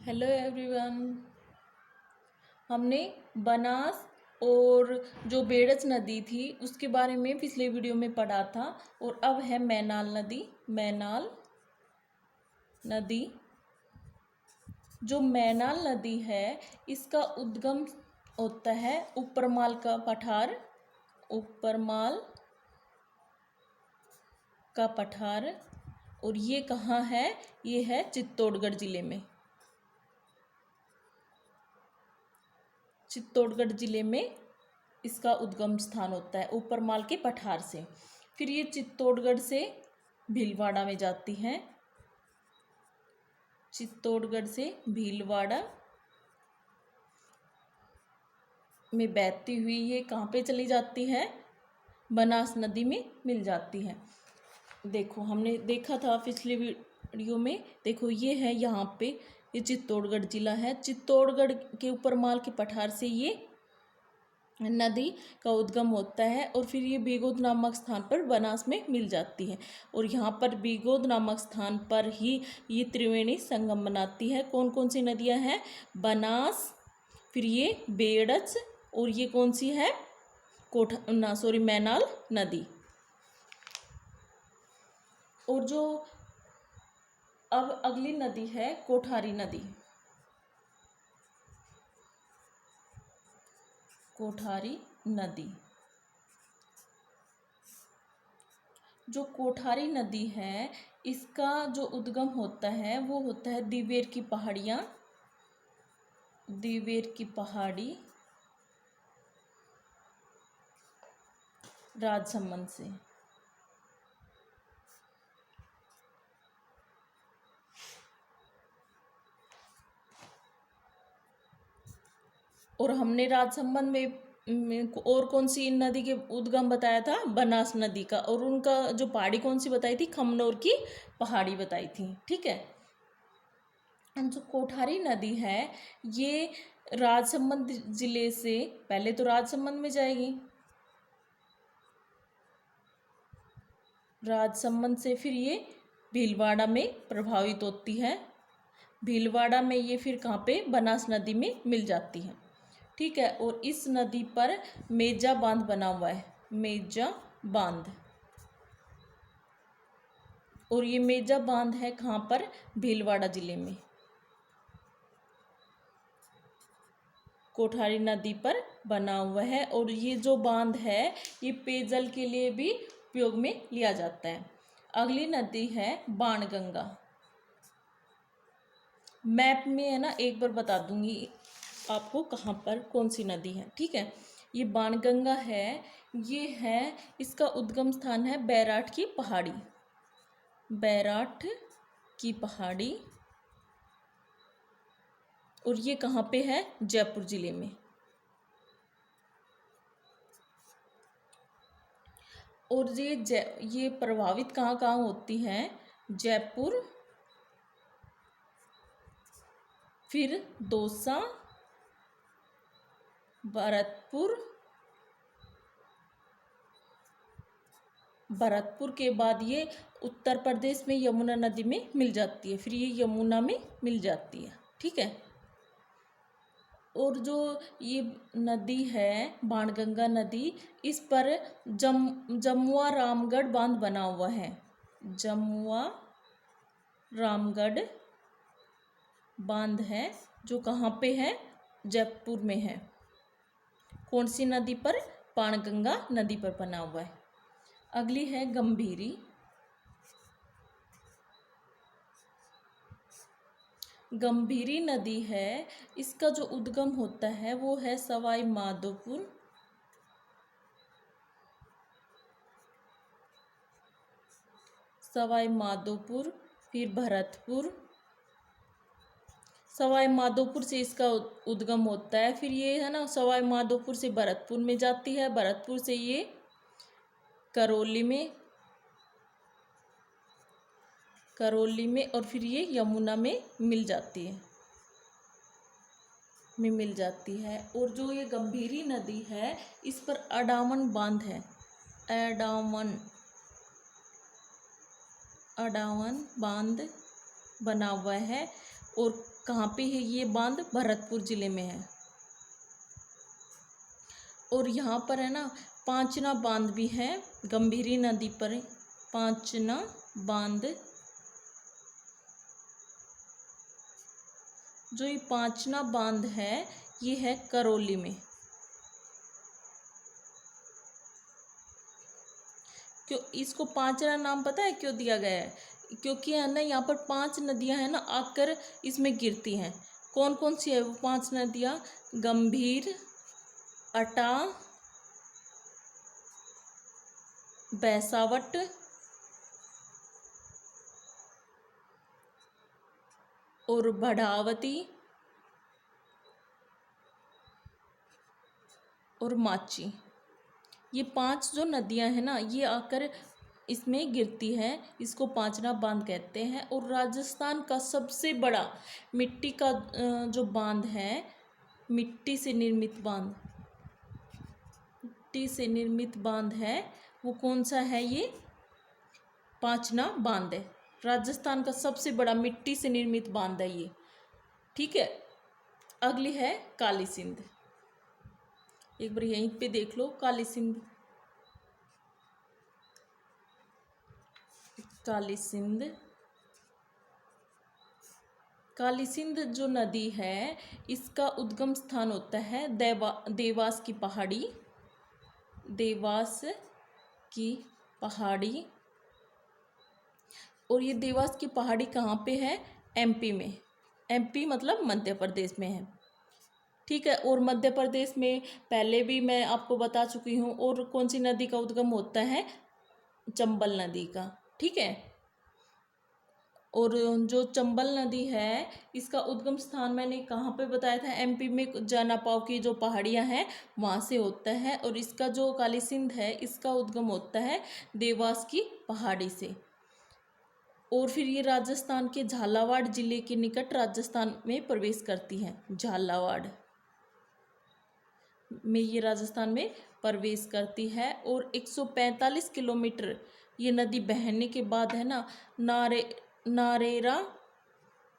Hello everyone. हमने बनास और जो बेड़च नदी थी उसके बारे में पिछले वीडियो में पढ़ा था। और अब है मैनाल नदी। मैनाल नदी, जो मैनाल नदी है इसका उद्गम होता है ऊपरमाल का पठार। ऊपरमाल का पठार। और ये कहाँ है? ये है चित्तौड़गढ़ जिले में। चित्तौड़गढ़ जिले में इसका उद्गम स्थान होता है ऊपरमाल के पठार से। फिर ये चित्तौड़गढ़ से भीलवाड़ा में जाती है। चित्तौड़गढ़ से भीलवाड़ा में बहती हुई ये कहाँ पे चली जाती है? बनास नदी में मिल जाती है। देखो, हमने देखा था पिछले वीडियो में। देखो, ये है यहाँ पे, ये चित्तौड़गढ़ जिला है। चित्तौड़गढ़ के ऊपरमाल के पठार से ये नदी का उद्गम होता है और फिर ये बीगोद नामक स्थान पर बनास में मिल जाती है। और यहाँ पर बीगोद नामक स्थान पर ही ये त्रिवेणी संगम बनाती है। कौन कौन सी नदियाँ हैं? बनास, फिर ये बेड़च, और ये कौन सी है? मैनाल नदी। और जो अब अगली नदी है कोठारी नदी। कोठारी नदी, जो कोठारी नदी है इसका जो उद्गम होता है वो होता है दिवेर की पहाड़ियाँ। दिवेर की पहाड़ी राजसमंद से। और हमने राजसमंद में और कौन सी नदी के उद्गम बताया था? बनास नदी का। और उनका जो पहाड़ी कौन सी बताई थी? खमनोर की पहाड़ी बताई थी। ठीक है। जो कोठारी नदी है ये राजसमंद जिले से पहले तो राजसमंद में जाएगी। राजसमंद से फिर ये भीलवाड़ा में प्रभावित होती है। भीलवाड़ा में ये फिर कहाँ पे? बनास नदी में मिल जाती है। ठीक है। और इस नदी पर मेजा बांध बना हुआ है। मेजा बांध। और ये मेजा बांध है कहाँ पर? भीलवाड़ा जिले में। कोठारी नदी पर बना हुआ है। और ये जो बांध है ये पेयजल के लिए भी उपयोग में लिया जाता है। अगली नदी है बाणगंगा। मैप में है ना, एक बार बता दूंगी आपको कहाँ पर कौन सी नदी है। ठीक है। ये बाणगंगा है। ये है, इसका उद्गम स्थान है बैराठ की पहाड़ी। बैराठ की पहाड़ी। और ये कहाँ पे है? जयपुर जिले में। और ये प्रभावित कहाँ कहाँ होती हैं? जयपुर, फिर दौसा, भरतपुर के बाद ये उत्तर प्रदेश में यमुना नदी में मिल जाती है। फिर ये यमुना में मिल जाती है। ठीक है। और जो ये नदी है बाणगंगा नदी, इस पर जमुआ रामगढ़ बांध बना हुआ है। जमुआ रामगढ़ बांध है जो कहाँ पे है? जयपुर में है। कौन सी नदी पर? बाणगंगा नदी पर बना हुआ है। अगली है गंभीरी। गंभीरी नदी है, इसका जो उद्गम होता है वो है सवाई माधोपुर। सवाई माधोपुर, फिर भरतपुर। सवाई माधोपुर से इसका उद्गम होता है। फिर ये है ना, सवाई माधोपुर से भरतपुर में जाती है। भरतपुर से ये करौली में और फिर ये यमुना में मिल जाती है। और जो ये गंभीरी नदी है इस पर अडामन बांध है। अडामन बांध बना हुआ है। और कहाँ पे है ये बांध? भरतपुर जिले में है। और यहाँ पर है ना पांचना बांध भी है गंभीरी नदी पर। पांचना बांध, जो ये पांचना बांध है ये है करौली में। क्यों इसको पांचना नाम पता है क्यों दिया गया है? क्योंकि है ना यहाँ पर 5 नदियां हैं ना आकर इसमें गिरती हैं। कौन कौन सी है वो 5 नदियां? गंभीर, अटा, बैसावट, और बढ़ावती और माची। ये 5 जो नदियां हैं ना ये आकर इसमें गिरती है, इसको पांचना बांध कहते हैं। और राजस्थान का सबसे बड़ा मिट्टी का जो बांध है, मिट्टी से निर्मित बांध, मिट्टी से निर्मित बांध है वो कौन सा है? ये पांचना बांध है। राजस्थान का सबसे बड़ा मिट्टी से निर्मित बांध है ये। ठीक है, अगली है काली सिंध। एक बार यहीं पे देख लो काली सिंध। काली सिंध, काली सिंध जो नदी है इसका उद्गम स्थान होता है देवास की पहाड़ी। देवास की पहाड़ी। और ये देवास की पहाड़ी कहाँ पे है? एमपी में। एमपी मतलब मध्य प्रदेश में है। ठीक है, और मध्य प्रदेश में पहले भी मैं आपको बता चुकी हूँ। और कौन सी नदी का उद्गम होता है? चंबल नदी का। ठीक है, और जो चंबल नदी है इसका उद्गम स्थान मैंने कहाँ पे बताया था? एमपी में जनापाव की जो पहाड़ियाँ हैं वहाँ से होता है। और इसका जो काली सिंध है इसका उद्गम होता है देवास की पहाड़ी से। और फिर ये राजस्थान के झालावाड़ जिले के निकट राजस्थान में प्रवेश करती है। झालावाड़ में ये राजस्थान में प्रवेश करती है। और 145 किलोमीटर ये नदी बहने के बाद है ना नारेरा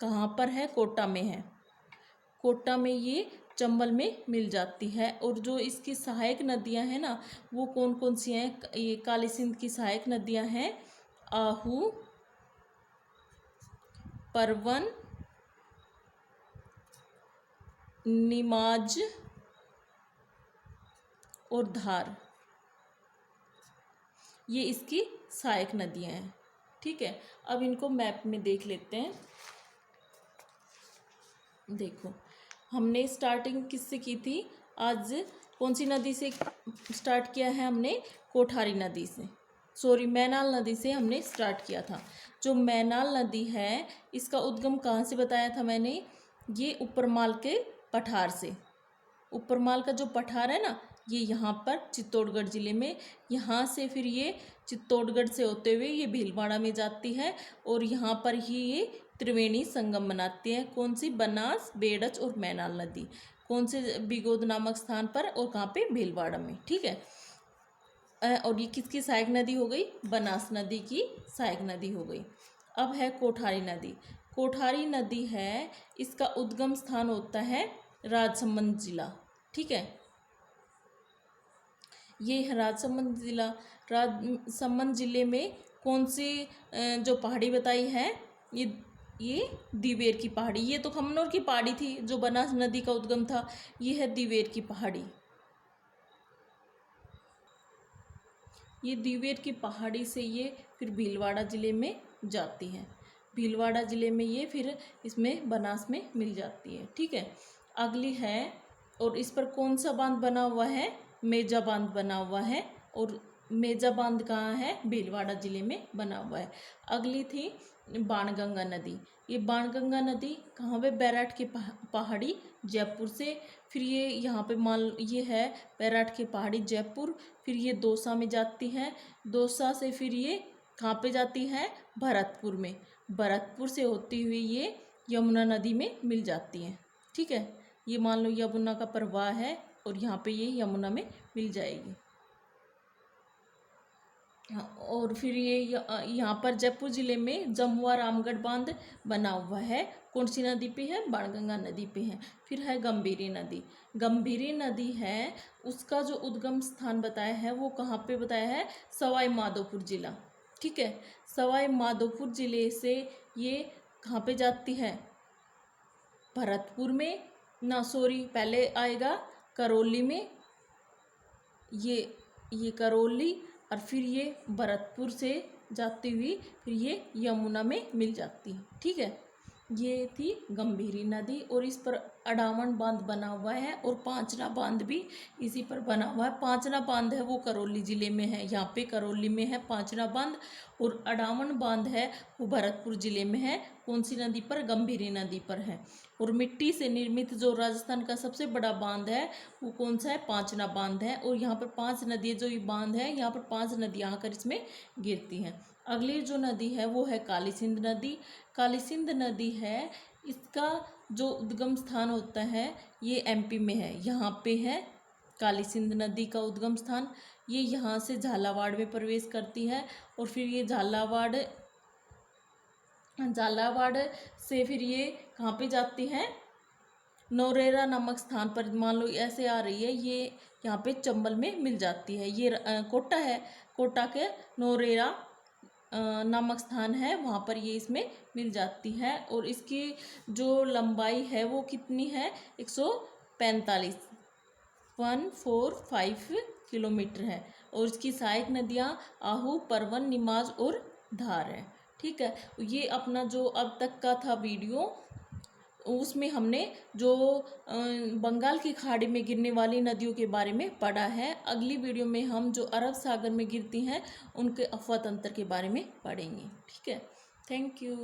कहाँ पर है? कोटा में है। कोटा में ये चंबल में मिल जाती है। और जो इसकी सहायक नदियां हैं ना वो कौन कौन सी हैं? ये काली सिंध की सहायक नदियां हैं आहू, परवन, निमाज और धार। ये इसकी सहायक नदियां हैं। ठीक है, अब इनको मैप में देख लेते हैं। देखो हमने स्टार्टिंग किससे की थी? आज कौन सी नदी से स्टार्ट किया है हमने? कोठारी नदी से, सॉरी मैनाल नदी से हमने स्टार्ट किया था। जो मैनाल नदी है इसका उद्गम कहाँ से बताया था मैंने? ये ऊपरमाल के पठार से। ऊपरमाल का जो पठार है ना ये यहाँ पर चित्तौड़गढ़ ज़िले में, यहाँ से फिर ये चित्तौड़गढ़ से होते हुए ये भीलवाड़ा में जाती है। और यहाँ पर ही ये त्रिवेणी संगम बनाती है। कौन सी? बनास, बेड़च और मैनाल नदी। कौन से? बिगोद नामक स्थान पर। और कहाँ पे? भीलवाड़ा में। ठीक है, और ये किसकी सहायक नदी हो गई? बनास नदी की सहायक नदी हो गई। अब है कोठारी नदी। कोठारी नदी है इसका उद्गम स्थान होता है राजसमंद जिला। ठीक है, ये है राजसमंद जिला। राजसमंद जिले में कौन सी जो पहाड़ी बताई है? ये दिवेर की पहाड़ी। ये तो खमनोर की पहाड़ी थी जो बनास नदी का उद्गम था। ये है दिवेर की पहाड़ी। ये दिवेर की पहाड़ी से ये फिर भीलवाड़ा ज़िले में जाती है। भीलवाड़ा ज़िले में ये फिर इसमें बनास में मिल जाती है। ठीक है, अगली है, और इस पर कौन सा बांध बना हुआ है? मेजा बांध बना हुआ है। और मेजा बांध कहाँ है? भीलवाड़ा ज़िले में बना हुआ है। अगली थी बाणगंगा नदी। ये बाणगंगा नदी कहाँ पे? बैराट की पहाड़ी जयपुर से। फिर ये यहाँ पे मान ये है बैराट की पहाड़ी जयपुर। फिर ये दौसा में जाती है। दौसा से फिर ये कहाँ पे जाती है? भरतपुर में। भरतपुर से होती हुई ये यमुना नदी में मिल जाती है। ठीक है, ये मान लो यमुना का प्रवाह है और यहाँ पे ये यमुना में मिल जाएगी। हाँ, और फिर ये यहाँ पर जयपुर जिले में जमुआ रामगढ़ बांध बना हुआ है। कौन सी नदी पे है? बाणगंगा नदी पे है। फिर है गंभीरी नदी। गंभीरी नदी है, उसका जो उद्गम स्थान बताया है वो कहाँ पे बताया है? सवाई माधोपुर जिला। ठीक है, सवाई माधोपुर जिले से ये कहाँ पे जाती है? भरतपुर में, ना सॉरी, पहले आएगा करौली में, ये करौली, और फिर ये भरतपुर से जाती हुई फिर ये यमुना में मिल जाती है। ठीक है, ये थी गंभीरी नदी, और इस पर अडामन बांध बना हुआ है, और पांचना बांध भी इसी पर बना हुआ है। पांचना बांध है वो करौली जिले में है, यहाँ पे करौली में है पांचना बांध, और अडामन बांध है वो भरतपुर जिले में है। कौन सी नदी पर? गंभीरी नदी पर है। और मिट्टी से निर्मित जो राजस्थान का सबसे बड़ा बांध है वो कौन सा है? पांचना बांध है। और यहाँ पर 5 नदियाँ, जो ये बांध है यहाँ पर 5 नदियाँ आकर इसमें गिरती हैं। अगली जो नदी है वो है काली सिंध नदी। काली सिंध नदी है, इसका जो उद्गम स्थान होता है ये एमपी में है। यहाँ पे है काली सिंध नदी का उद्गम स्थान। ये यहाँ से झालावाड़ में प्रवेश करती है, और फिर ये झालावाड़ से फिर ये कहाँ पे जाती है? नौरेरा नामक स्थान पर, मान लो ऐसे आ रही है, ये यहाँ पे चंबल में मिल जाती है। ये कोटा है, कोटा के नौरेरा नामक स्थान है, वहाँ पर ये इसमें मिल जाती है। और इसकी जो लंबाई है वो कितनी है? 145 किलोमीटर है। और इसकी सहायक नदियाँ आहू, परवन, निमाज और धार है। ठीक है, ये अपना जो अब तक का था वीडियो, उसमें हमने जो बंगाल की खाड़ी में गिरने वाली नदियों के बारे में पढ़ा है। अगली वीडियो में हम जो अरब सागर में गिरती हैं उनके अफवाह तंत्र के बारे में पढ़ेंगे। ठीक है, थैंक यू।